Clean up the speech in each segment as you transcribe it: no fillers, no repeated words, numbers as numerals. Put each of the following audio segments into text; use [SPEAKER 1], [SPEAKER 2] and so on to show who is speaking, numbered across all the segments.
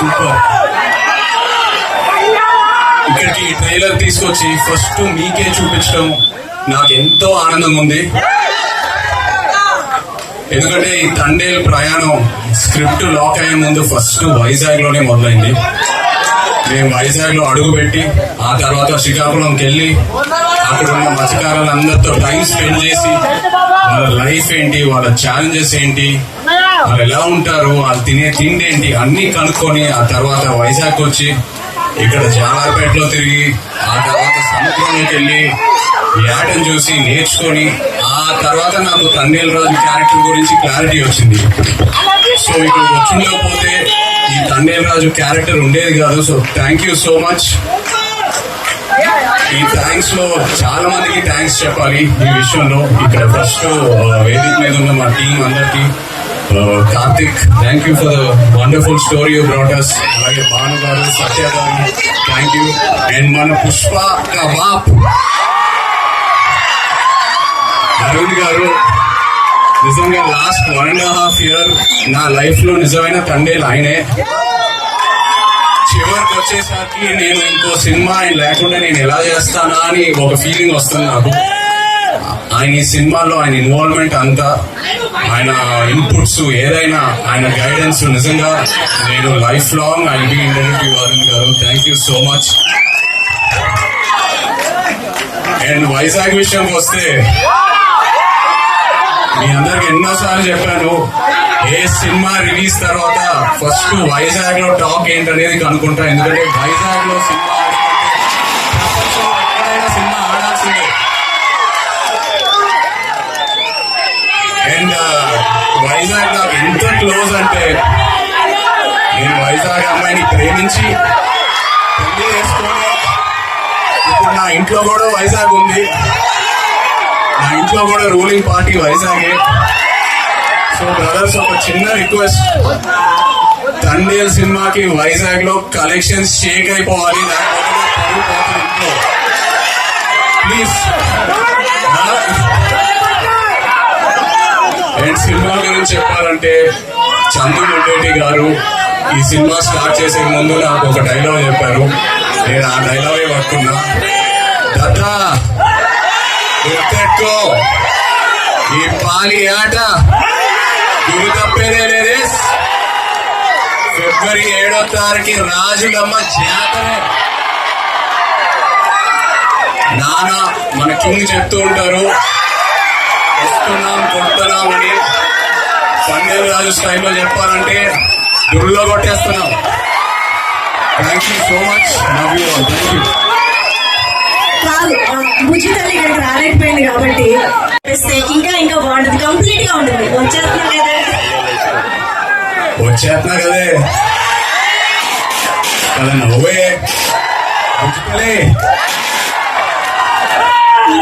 [SPEAKER 1] Super. ఇక్కడికి trailer తీసుకొచ్చి first మీకే చూపించడం నాకు ఎంతో ఆనందంగా ఉంది. ఎందుకంటే ఈ తండేల్ ప్రయాణం స్క్రిప్ట్ లాక్ అయ్యే ముందు ఫస్ట్ వైజాగ్ లోనే మొదలైంది. మేము వైజాగ్ లో అడుగుపెట్టి ఆ తర్వాత శ్రీకాకుళంకి వెళ్ళి అక్కడ ఉన్న మత్స్యకారులందరితో టైం స్పెండ్ చేసి వాళ్ళ లైఫ్ ఏంటి, వాళ్ళ ఛాలెంజెస్ ఏంటి, వాళ్ళు ఎలా ఉంటారు, వాళ్ళు తినే తిండి ఏంటి అన్ని కనుక్కొని ఆ తర్వాత వైజాగ్ వచ్చి ఇక్కడ జాలార్పేటలో తిరిగి ఆ తర్వాత సముద్రంలోకి వెళ్ళి యాటను చూసి నేర్చుకొని ఆ తర్వాత నాకు తండేల్ రాజు క్యారెక్టర్ గురించి క్లారిటీ వచ్చింది. సో ఇక్కడ వచ్చిండకపోతే ఈ తండేల్ రాజు క్యారెక్టర్ ఉండేది కాదు. So thank you so much. ఈ థ్యాంక్స్ లో చాలా మందికి థ్యాంక్స్ చెప్పాలి ఈ విషయంలో. ఇక్కడ ఫస్ట్ వేదిక మీద ఉన్న మా టీం అందరికి, Karthik thank you for the wonderful story you brought us. అలాగే భాను గారు, సత్య గారు థ్యాంక్ యూ. అండ్ మన పుష్ప బాప్ అరవింద్ గారు, నిజంగా లాస్ట్ 1.5 year నా లైఫ్ లో నిజమైన తండేలు ఆయనే. చివరికి వచ్చేసరికి నేను ఇంకో సినిమా ఆయన లేకుండా నేను ఎలా చేస్తానా అని ఒక ఫీలింగ్ వస్తుంది నాకు. ఆయన ఈ సినిమాలో ఆయన ఇన్వాల్వ్మెంట్ అంతా, ఆయన ఇన్పుట్స్ ఏదైనా, ఆయన గైడెన్స్ నిజంగా నేను life long I be indented to Arun గారు. Thank you so much. And Vizag విషయంకి వస్తే మీ అందరికి ఎన్నోసార్లు చెప్పాను, ఏ సినిమా రిలీజ్ తర్వాత ఫస్ట్ వైజాగ్ లో టాక్ ఏంటనేది కనుక్కుంటా. ఎందుకంటే వైజాగ్ లో సినిమా సినిమా ఆడాల్సిందే. అండ్ వైజాగ్ నాకు ఎంత క్లోజ్ అంటే, నేను వైజాగ్ అమ్మాయిని ప్రేమించి పెళ్లి చేసుకొని ఇప్పుడు నా ఇంట్లో కూడా వైజాగ్ ఉంది. నా ఇంట్లో కూడా రూలింగ్ పార్టీ వైజాగే. సో బ్రదర్స్, ఒక చిన్న రిక్వెస్ట్, తండేల్ సినిమాకి వైజాగ్ లో కలెక్షన్స్ షేక్ అయిపోవాలి, లేకపోతే ప్లీజ్. అండ్ సినిమా గురించి చెప్పాలంటే, చందు ముడ్డేటి గారు ఈ సినిమా స్టార్ట్ చేసే ముందు నాకు ఒక డైలాగ్ చెప్పారు. నేను ఆ డైలాగే పట్టుకున్నా. దత్తా గుర్తెట్టుకో, ఈ పాలి ఆట గురి తప్పేదే లేదే. February 7వ తారీఖు రాజులమ్మ జాతరే. నాన్న మన కింగ్ చెప్తూ ఉంటారు, వస్తున్నాం కొడుతున్నాం అని. తండేల్ రాజు స్టైల్లో చెప్పాలంటే గురిలో కొట్టేస్తున్నాం. Thank you so much. Love you all. Thank you.
[SPEAKER 2] కాదు, బుజ్జి తల్లి గారికి రాలేకపోయింది కాబట్టి ఇంకా ఇంకా బాగుంటుంది, కంప్లీట్ గా ఉంటుంది.
[SPEAKER 1] వచ్చేస్తున్నా కదే కదా నవ్వే బుజ్జి తల్లి.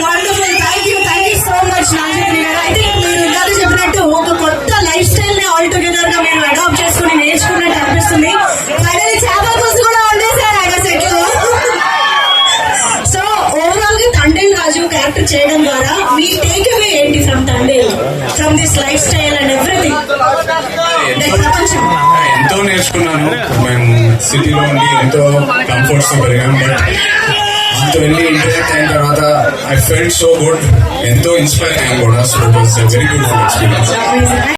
[SPEAKER 2] Wonderful. Thank you so much Naga Chaitanya గారు. అయితే మీరు ఇందాక చెప్పినట్టు ఒక కొత్త లైఫ్ స్టైల్ ని ఆల్ టుగెదర్ గా మీరు అడాప్ట్ చేసుకుని నేర్చుకున్నట్టు అనిపిస్తుంది. ఫైనల్లీ చేపల కోసం కూడా ఉండేసారు ఆయన సెట్లు. సో ఓవరాల్ గా తండేల్ రాజు క్యారెక్టర్ చేయడం ద్వారా మీ టేక్ అవే ఏంటి from Thandel, from this life style and everything?
[SPEAKER 1] ఎంతో నేర్చుకున్నాను. మేము సిటీలో ఉండి ఎంతో కంఫర్ట్స్ తో పెరిగాం. బట్ అంత వెళ్ళి ఇంటరాక్ట్ అయిన తర్వాత ఐ ఫెల్ట్ సో గుడ్. ఎంతో ఇన్స్పైర్ అయ్యాను కూడా. So it was a very good experience.